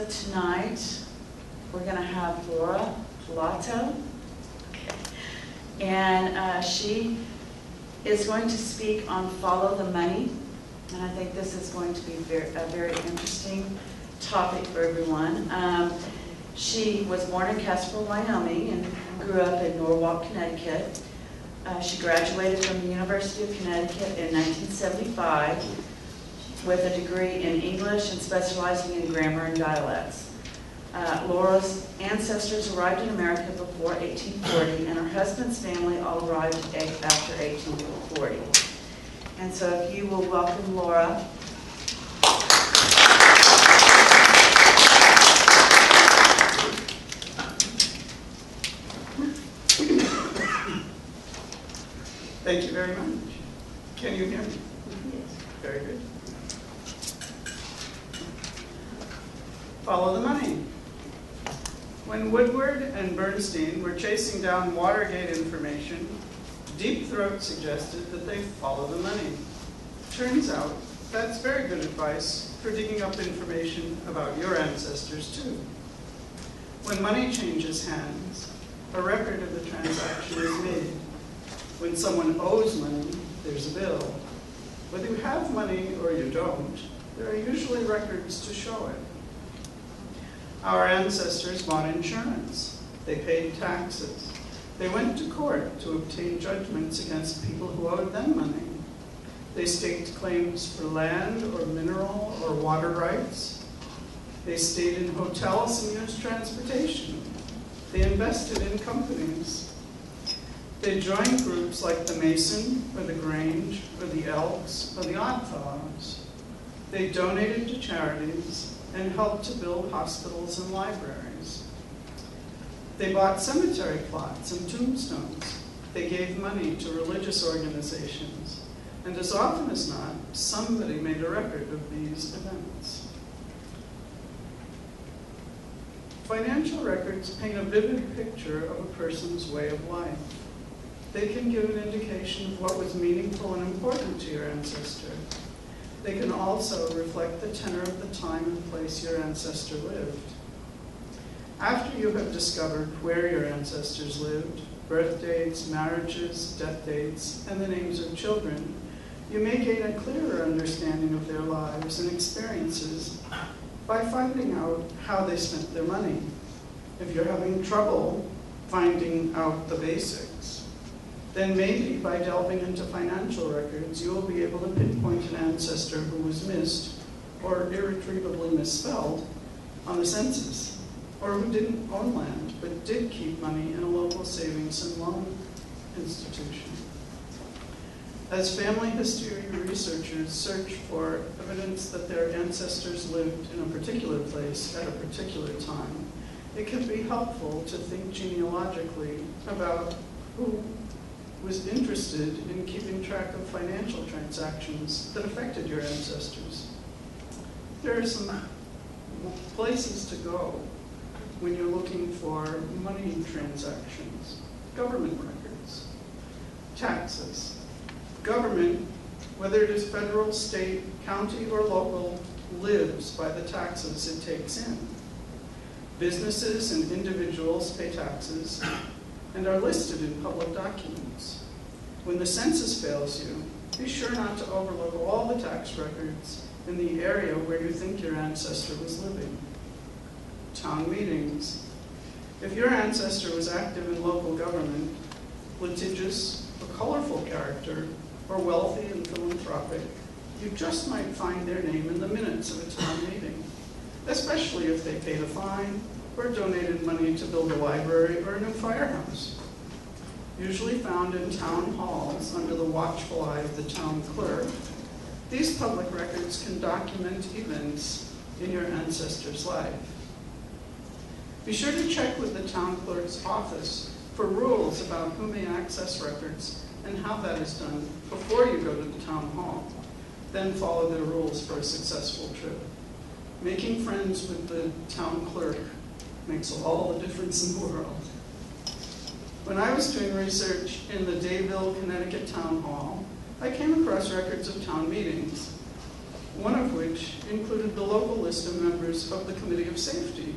So tonight, we're going to have Lora Pollatto. And she is going to speak on Follow the Money. And I think this is going to be a very interesting topic for everyone. She was born in Casperville, Wyoming, and grew up in Norwalk, Connecticut. She graduated from the University of Connecticut in 1975 with a degree in English and specializing in grammar and dialects. Lora's ancestors arrived in America before 1840, and her husband's family all arrived after 1840. And so if you will welcome Lora. Thank you very much. Can you hear me? Yes. Very good. Follow the money. When Woodward and Bernstein were chasing down Watergate information, Deep Throat suggested that they follow the money. Turns out, that's very good advice for digging up information about your ancestors, too. When money changes hands, a record of the transaction is made. When someone owes money, there's a bill. Whether you have money or you don't, there are usually records to show it. Our ancestors bought insurance. They paid taxes. They went to court to obtain judgments against people who owed them money. They staked claims for land or mineral or water rights. They stayed in hotels and used transportation. They invested in companies. They joined groups like the Mason, or the Grange, or the Elks, or the Oddfellows. They donated to charities and helped to build hospitals and libraries. They bought cemetery plots and tombstones. They gave money to religious organizations. And as often as not, somebody made a record of these events. Financial records paint a vivid picture of a person's way of life. They can give an indication of what was meaningful and important to your ancestor. They can also reflect the tenor of the time and place your ancestor lived. After you have discovered where your ancestors lived, birth dates, marriages, death dates, and the names of children, you may gain a clearer understanding of their lives and experiences by finding out how they spent their money. If you're having trouble finding out the basics, then maybe by delving into financial records, you will be able to pinpoint an ancestor who was missed or irretrievably misspelled on the census, or who didn't own land but did keep money in a local savings and loan institution. As family history researchers search for evidence that their ancestors lived in a particular place at a particular time, it can be helpful to think genealogically about who was interested in keeping track of financial transactions that affected your ancestors. There are some places to go when you're looking for money transactions. Government records, taxes. Government, whether it is federal, state, county, or local, lives by the taxes it takes in. Businesses and individuals pay taxes and are listed in public documents. When the census fails you, be sure not to overlook all the tax records in the area where you think your ancestor was living. Town meetings. If your ancestor was active in local government, litigious, a colorful character, or wealthy and philanthropic, you just might find their name in the minutes of a town meeting, especially if they paid a fine or donated money to build a library or a new firehouse. Usually found in town halls under the watchful eye of the town clerk, these public records can document events in your ancestor's life. Be sure to check with the town clerk's office for rules about who may access records and how that is done before you go to the town hall. Then follow their rules for a successful trip. Making friends with the town clerk makes all the difference in the world. When I was doing research in the Dayville, Connecticut Town Hall, I came across records of town meetings. one of which included the local list of members of the Committee of Safety,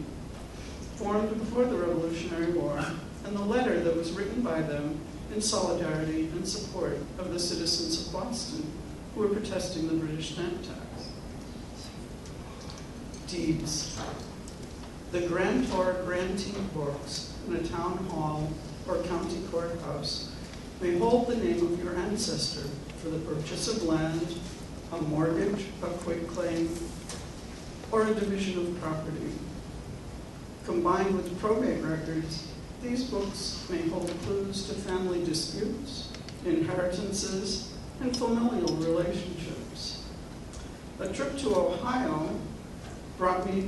formed before the Revolutionary War, and the letter that was written by them in solidarity and support of the citizens of Boston who were protesting the British stamp tax. Deeds. The grantor-grantee books in a town hall or county courthouse may hold the name of your ancestor for the purchase of land, a mortgage, a quitclaim, or a division of property. Combined with probate records, these books may hold clues to family disputes, inheritances, and familial relationships. A trip to Ohio brought me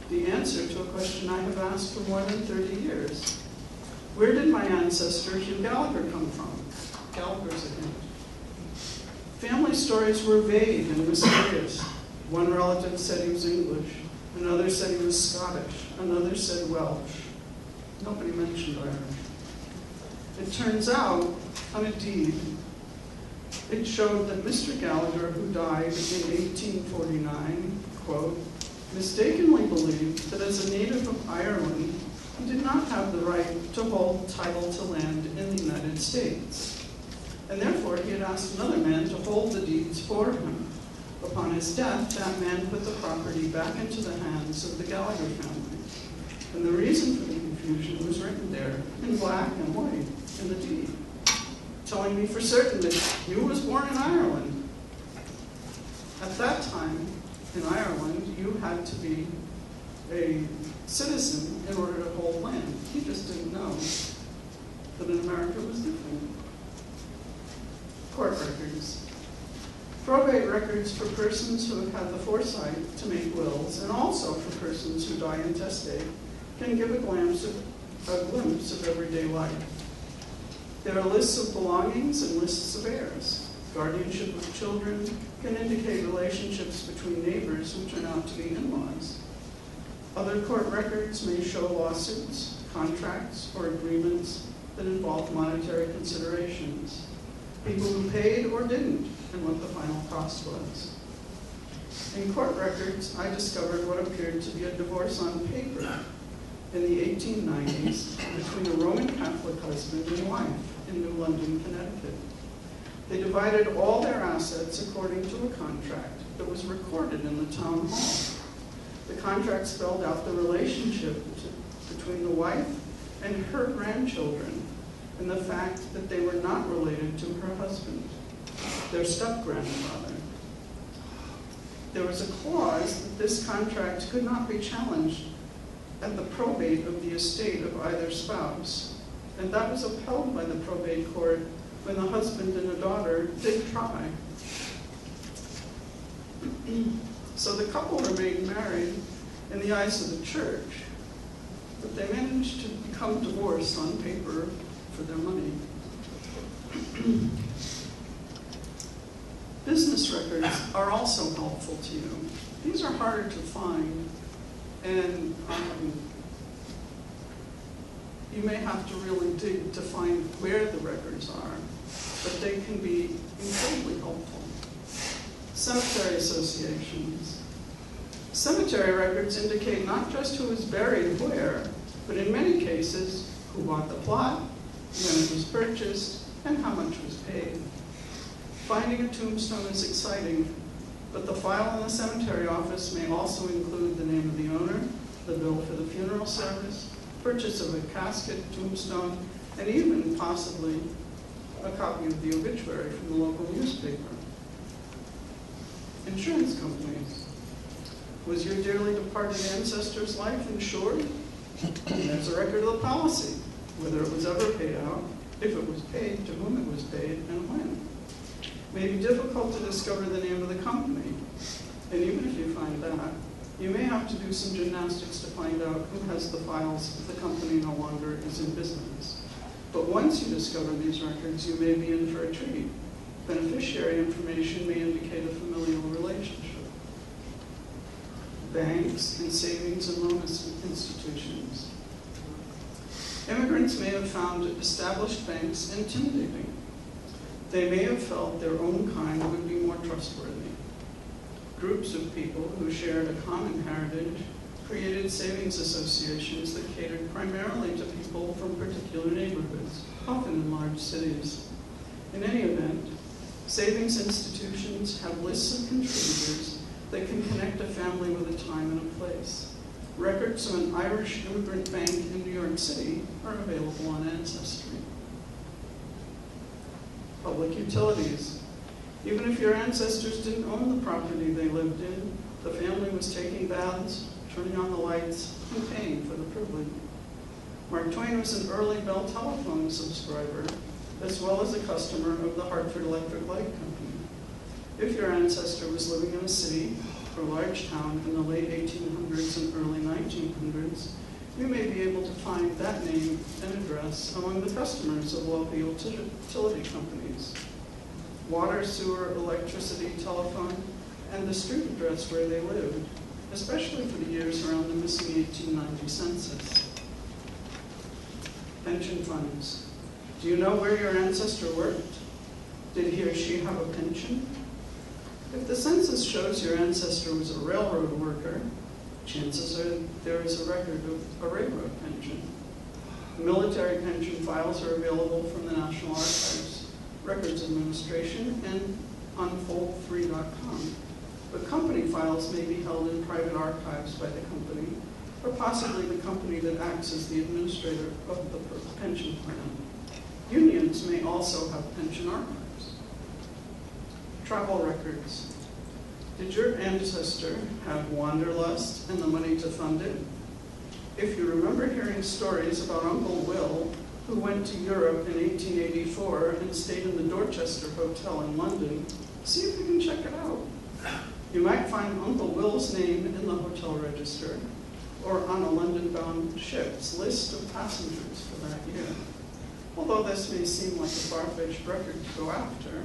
the answer to a question I have asked for more than 30 years. Where did my ancestor Hugh Gallagher come from? Gallagher's a hint. Family stories were vague and mysterious. One relative said he was English, another said he was Scottish, another said Welsh. Nobody mentioned Irish. It turns out, on a deed, it showed that Mr. Gallagher, who died in 1849, quote, mistakenly believed that as a native of Ireland, he did not have the right to hold title to land in the United States. And therefore, he had asked another man to hold the deeds for him. Upon his death, that man put the property back into the hands of the Gallagher family. And the reason for the confusion was written there in black and white in the deed, telling me for certain that Hugh was born in Ireland. At that time, in Ireland, you had to be a citizen in order to hold land. He just didn't know that in America it was different. Court records. Probate records for persons who have had the foresight to make wills, and also for persons who die intestate, can give a glimpse of everyday life. There are lists of belongings and lists of heirs. Guardianship of children can indicate relationships between neighbors who turn out to be in-laws. Other court records may show lawsuits, contracts, or agreements that involve monetary considerations. People who paid or didn't, and what the final cost was. In court records, I discovered what appeared to be a divorce on paper in the 1890s between a Roman Catholic husband and wife in New London, Connecticut. They divided all their assets according to a contract that was recorded in the town hall. The contract spelled out the relationship between the wife and her grandchildren, and the fact that they were not related to her husband, their step-grandfather. There was a clause that this contract could not be challenged at the probate of the estate of either spouse, and that was upheld by the probate court when the husband and the daughter did try. So the couple remained married in the eyes of the church, but they managed to become divorced on paper for their money. Business records are also helpful to you. These are harder to find, and you may have to really dig to find where the records are, but they can be incredibly helpful. Cemetery associations. Cemetery records indicate not just who is buried where, but in many cases, who bought the plot, when it was purchased, and how much was paid. Finding a tombstone is exciting, but the file in the cemetery office may also include the name of the owner, the bill for the funeral service, purchase of a casket, tombstone, and even possibly a copy of the obituary from the local newspaper. Insurance companies. Was your dearly departed ancestor's life insured? There's a record of the policy, whether it was ever paid out, if it was paid, to whom it was paid, and when. It may be difficult to discover the name of the company, and even if you find that, you may have to do some gymnastics to find out who has the files if the company no longer is in business. But once you discover these records, you may be in for a treat. Beneficiary information may indicate a familial relationship. Banks and savings and loan institutions. Immigrants may have found established banks intimidating. They may have felt their own kind would be more trustworthy. Groups of people who shared a common heritage created savings associations that catered primarily to people from particular neighborhoods, often in large cities. In any event, savings institutions have lists of contributors that can connect a family with a time and a place. Records of an Irish immigrant bank in New York City are available on Ancestry. Public utilities. Even if your ancestors didn't own the property they lived in, the family was taking baths, turning on the lights, and paying for the privilege. Mark Twain was an early Bell Telephone subscriber, as well as a customer of the Hartford Electric Light Company. If your ancestor was living in a city or large town in the late 1800s and early 1900s, you may be able to find that name and address among the customers of local utility companies. Water, sewer, electricity, telephone, and the street address where they lived, especially for the years around the missing 1890 census. Pension funds. Do you know where your ancestor worked? Did he or she have a pension? If the census shows your ancestor was a railroad worker, chances are there is a record of a railroad pension. Military pension files are available from the National Archives, Records Administration, and unfold3.com. But company files may be held in private archives by the company, or possibly the company that acts as the administrator of the pension plan. Unions may also have pension archives. Travel records. Did your ancestor have wanderlust and the money to fund it? If you remember hearing stories about Uncle Will, who went to Europe in 1884 and stayed in the Dorchester Hotel in London, see if you can check it out. You might find Uncle Will's name in the hotel register or on a London-bound ship's list of passengers for that year. Although this may seem like a far-fetched record to go after,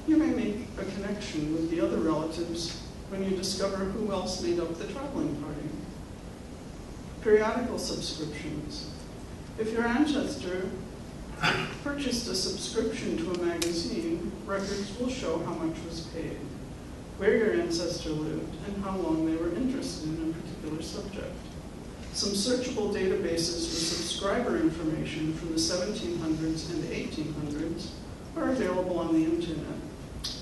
you may make a connection with the other relatives when you discover who else made up the traveling party. Periodical subscriptions. If your ancestor purchased a subscription to a magazine, records will show how much was paid, where your ancestor lived, and how long they were interested in a particular subject. Some searchable databases with subscriber information from the 1700s and 1800s are available on the internet.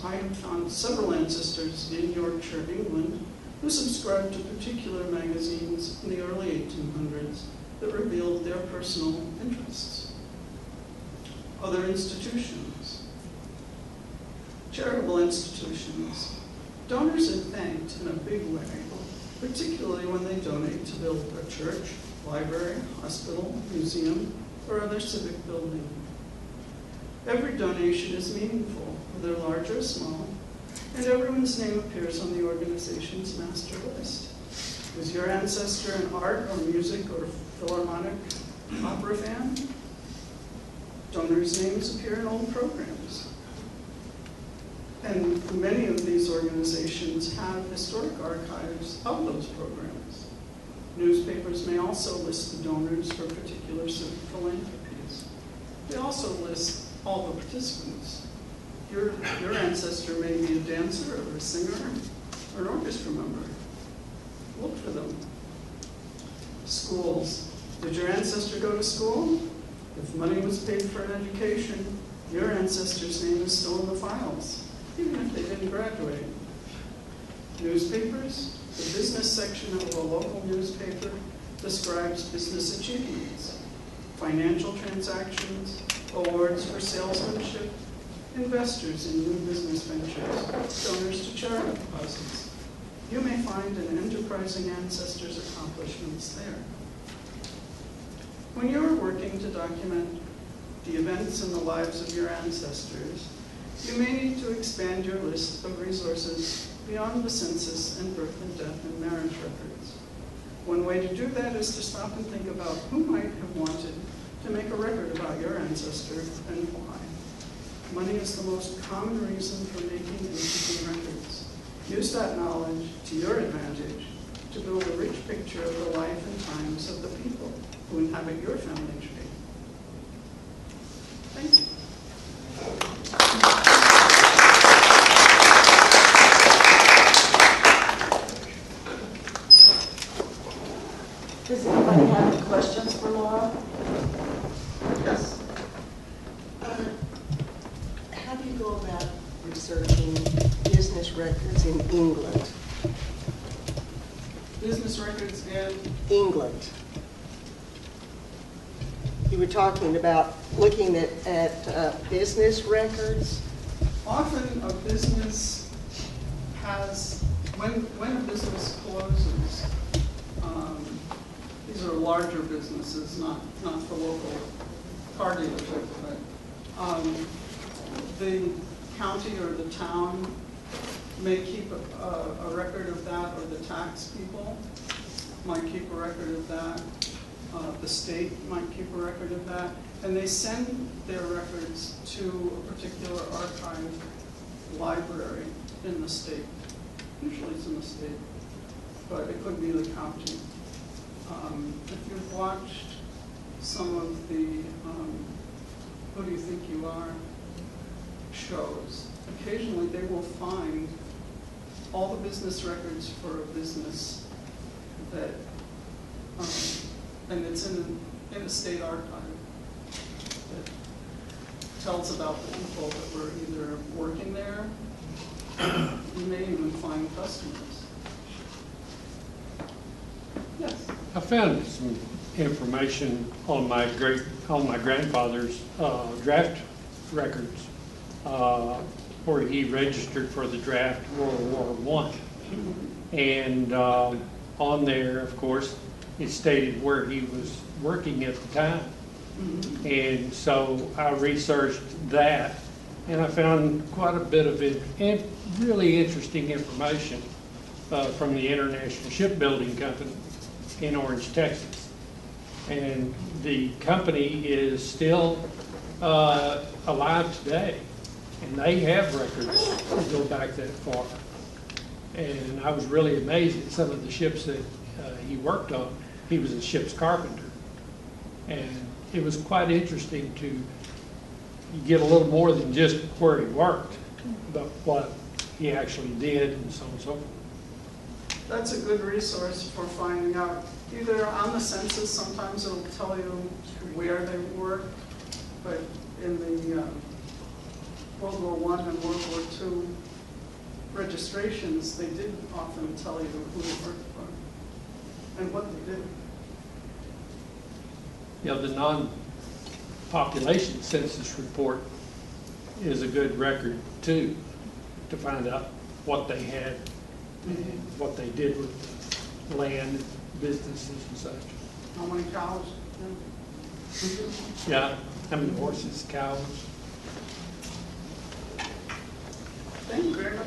I have found several ancestors in Yorkshire, England, who subscribed to particular magazines in the early 1800s that revealed their personal interests. Other institutions. Charitable institutions. Donors are thanked in a big way, particularly when they donate to build a church, library, hospital, museum, or other civic building. Every donation is meaningful, whether large or small, and everyone's name appears on the organization's master list. Was your ancestor an art or music or philharmonic opera fan? Donors' names appear in old programs. And many of these organizations have historic archives of those programs. Newspapers may also list the donors for particular civic philanthropies. They also list all the participants. Your ancestor may be a dancer or a singer or an orchestra member. Look for them. Schools. Did your ancestor go to school? If money was paid for an education, your ancestor's name is still in the files, even if they didn't graduate. Newspapers. The business section of a local newspaper describes business achievements, financial transactions, awards for salesmanship, investors in new business ventures, donors to charity deposits. You may find an enterprising ancestor's accomplishments there. When you are working to document the events in the lives of your ancestors, you may need to expand your list of resources beyond the census and birth and death and marriage records. One way to do that is to stop and think about who might have wanted to make a record about your ancestor and why. Money is the most common reason for making and keeping records. Use that knowledge to your advantage to build a rich picture of the life and times of the people who inhabit your family tree. Thank you. Yes. How do you go about researching business records in England? Business records in England. You were talking about looking at business records. often a business has, when a business closes, these are larger businesses, not the local car dealership, but the county or the town may keep a record of that, or the tax people might keep a record of that. The state might keep a record of that, and they send their records to a particular archive library in the state. Usually it's in the state, but it could be the county. If you've watched some of the Who Do You Think You Are shows, occasionally they will find all the business records for a business that, and it's in a state archive that tells about the people that were either working there. You may even find customers. Yes. I found some information on my grandfather's draft records, where he registered for the draft World War I. And on there, of course, it stated where he was working at the time. And so I researched that, and I found quite a bit of it, and really interesting information from the International Shipbuilding Company in Orange, Texas. And the company is still alive today, and they have records that go back that far. And I was really amazed at some of the ships that he worked on. He was a ship's carpenter, and it was quite interesting to get a little more than just where he worked, but what he actually did, and so on and so forth. That's a good resource for finding out. Either on the census, sometimes it'll tell you where they worked, but in the World War I and World War II registrations, they did often tell you who they worked for and what they did. You know, the non-population census report is a good record too, to find out what they had, what they did with land, businesses and such. How many cows? Yeah, how many horses, cows. Thank you very much.